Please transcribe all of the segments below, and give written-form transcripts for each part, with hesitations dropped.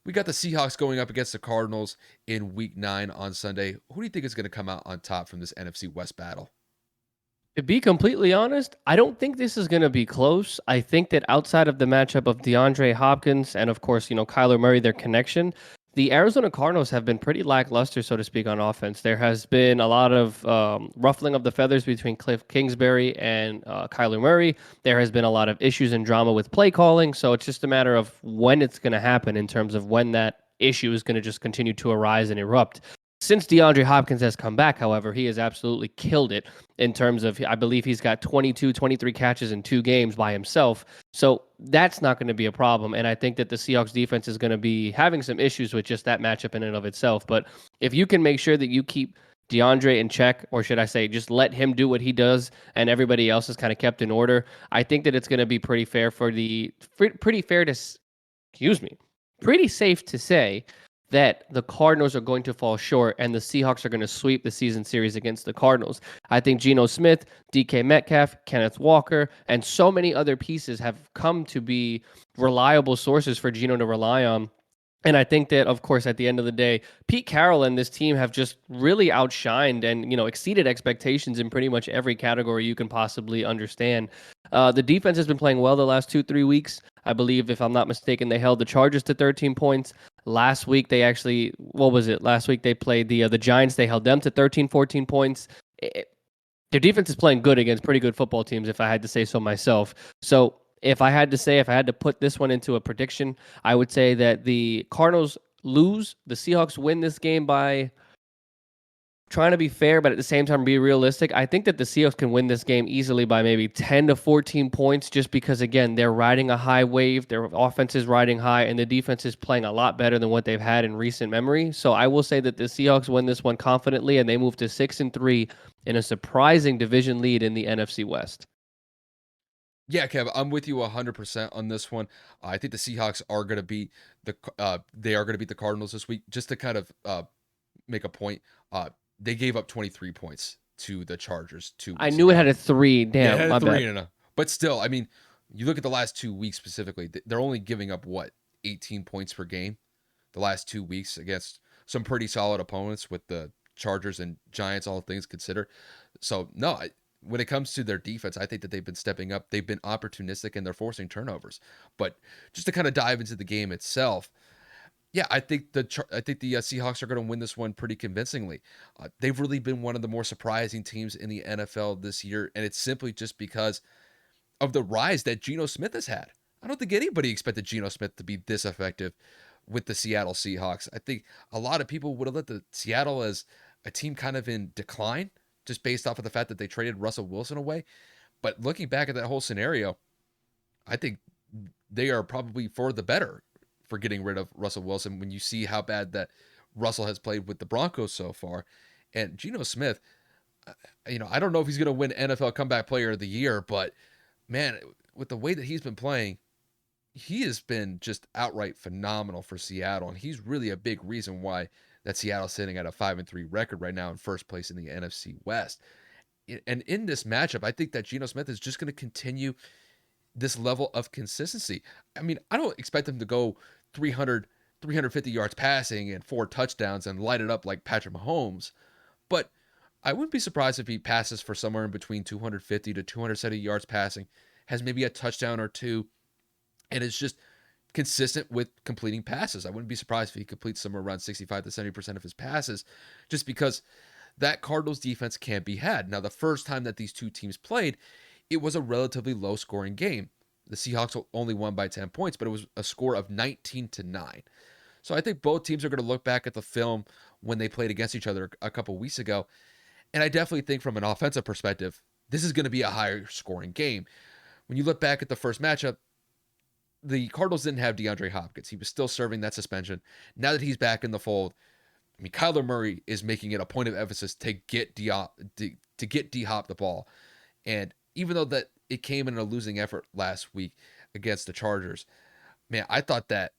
We got the Seahawks going up against the Cardinals in Week 9 on Sunday. Who do you think is going to come out on top from this NFC West battle? To be completely honest, I don't think this is going to be close. I think that outside of the matchup of DeAndre Hopkins and, of course, Kyler Murray, their connection, the Arizona Cardinals have been pretty lackluster, so to speak, on offense. There has been a lot of ruffling of the feathers between Cliff Kingsbury and Kyler Murray. There has been a lot of issues and drama with play calling, so it's just a matter of when it's going to happen in terms of when that issue is going to just continue to arise and erupt. Since DeAndre Hopkins has come back, however, he has absolutely killed it in terms of, I believe he's got 22, 23 catches in 2 games by himself. So that's not going to be a problem. And I think that the Seahawks defense is going to be having some issues with just that matchup in and of itself. But if you can make sure that you keep DeAndre in check, or should I say, just let him do what he does and everybody else is kind of kept in order, I think that it's going to be pretty fair pretty safe to say that the Cardinals are going to fall short and the Seahawks are going to sweep the season series against the Cardinals. I think Geno Smith, DK Metcalf, Kenneth Walker, and so many other pieces have come to be reliable sources for Geno to rely on. And I think that, of course, at the end of the day, Pete Carroll and this team have just really outshined and, exceeded expectations in pretty much every category you can possibly understand. The defense has been playing well the last 2-3 weeks. I believe, if I'm not mistaken, they held the Chargers to 13 points. Last week, they actually, what was it? Last week, they played the Giants. They held them to 13, 14 points. Their defense is playing good against pretty good football teams, if I had to say so myself. So if I had to put this one into a prediction, I would say that the Cardinals lose. The Seahawks win this game by, trying to be fair, but at the same time be realistic. I think that the Seahawks can win this game easily by maybe 10 to 14 points just because, again, they're riding a high wave. Their offense is riding high, and the defense is playing a lot better than what they've had in recent memory. So I will say that the Seahawks win this one confidently, and they move to 6-3 in a surprising division lead in the NFC West. Yeah, Kev, I'm with you 100% on this one. I think the Seahawks are going to beat the Cardinals this week. Just to kind of make a point, they gave up 23 points to the Chargers 2 I weeks knew it had ago. a 3. Yeah, it Damn, had a my three bad. and a. But still, I mean, you look at the last 2 weeks specifically, they're only giving up what, 18 points per game the last 2 weeks against some pretty solid opponents with the Chargers and Giants, all things considered. So no, when it comes to their defense, I think that they've been stepping up. They've been opportunistic and they're forcing turnovers. But just to kind of dive into the game itself, yeah, I think the Seahawks are going to win this one pretty convincingly. They've really been one of the more surprising teams in the NFL this year, and it's simply just because of the rise that Geno Smith has had. I don't think anybody expected Geno Smith to be this effective with the Seattle Seahawks. I think a lot of people would have looked at Seattle as a team kind of in decline, just based off of the fact that they traded Russell Wilson away. But looking back at that whole scenario, I think they are probably for the better for getting rid of Russell Wilson when you see how bad that Russell has played with the Broncos so far. And Geno Smith, I don't know if he's going to win NFL Comeback Player of the Year, but man, with the way that he's been playing, he has been just outright phenomenal for Seattle, and he's really a big reason why that Seattle's sitting at a 5-3 record right now in first place in the NFC West. And in this matchup, I think that Geno Smith is just going to continue this level of consistency. I mean, I don't expect him to go 300, 350 yards passing and 4 touchdowns and light it up like Patrick Mahomes, but I wouldn't be surprised if he passes for somewhere in between 250 to 270 yards passing, has maybe a touchdown or two, and is just consistent with completing passes. I wouldn't be surprised if he completes somewhere around 65 to 70% of his passes, just because that Cardinals defense can't be had. Now, the first time that these two teams played, it was a relatively low scoring game. The Seahawks only won by 10 points, but it was a score of 19-9. So I think both teams are going to look back at the film when they played against each other a couple weeks ago. And I definitely think from an offensive perspective, this is going to be a higher scoring game. When you look back at the first matchup, the Cardinals didn't have DeAndre Hopkins. He was still serving that suspension. Now that he's back in the fold, I mean, Kyler Murray is making it a point of emphasis to get D-Hop the ball. And even though that it came in a losing effort last week against the Chargers, man, I thought that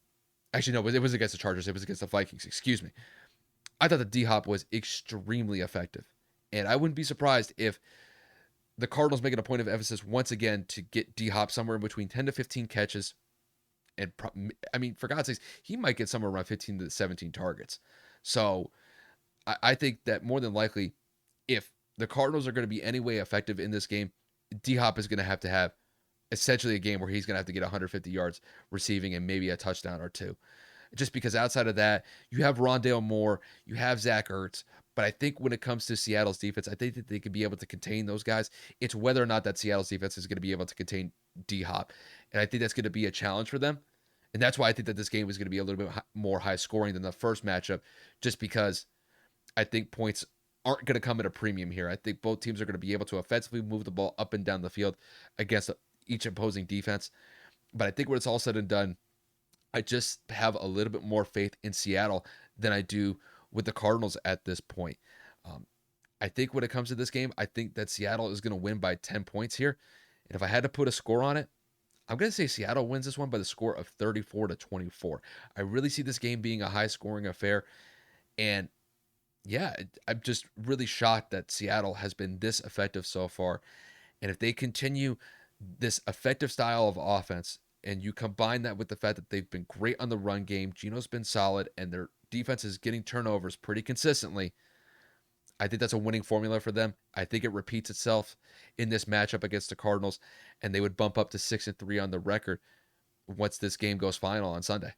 actually no, it was against the Chargers. It was against the Vikings. Excuse me. I thought that D-Hop was extremely effective, and I wouldn't be surprised if the Cardinals make it a point of emphasis once again to get D-Hop somewhere in between 10 to 15 catches And I mean, for God's sakes, he might get somewhere around 15 to 17 targets. So I think that more than likely, if the Cardinals are going to be any way effective in this game, D Hop is going to have essentially a game where he's going to have to get 150 yards receiving and maybe a touchdown or two. Just because outside of that, you have Rondale Moore, you have Zach Ertz. But I think when it comes to Seattle's defense, I think that they could be able to contain those guys. It's whether or not that Seattle's defense is going to be able to contain D Hop. And I think that's going to be a challenge for them. And that's why I think that this game is going to be a little bit more high scoring than the first matchup, just because I think points aren't going to come at a premium here. I think both teams are going to be able to offensively move the ball up and down the field against each opposing defense. But I think when it's all said and done, I just have a little bit more faith in Seattle than I do with the Cardinals at this point. Um, I think when it comes to this game, I think that Seattle is going to win by 10 points here. And if I had to put a score on it, I'm going to say Seattle wins this one by the score of 34-24. I really see this game being a high scoring affair. And yeah, I'm just really shocked that Seattle has been this effective so far. And if they continue this effective style of offense, and you combine that with the fact that they've been great on the run game, Geno's been solid, and their defense is getting turnovers pretty consistently, I think that's a winning formula for them. I think it repeats itself in this matchup against the Cardinals, and they would bump up to 6-3 on the record once this game goes final on Sunday.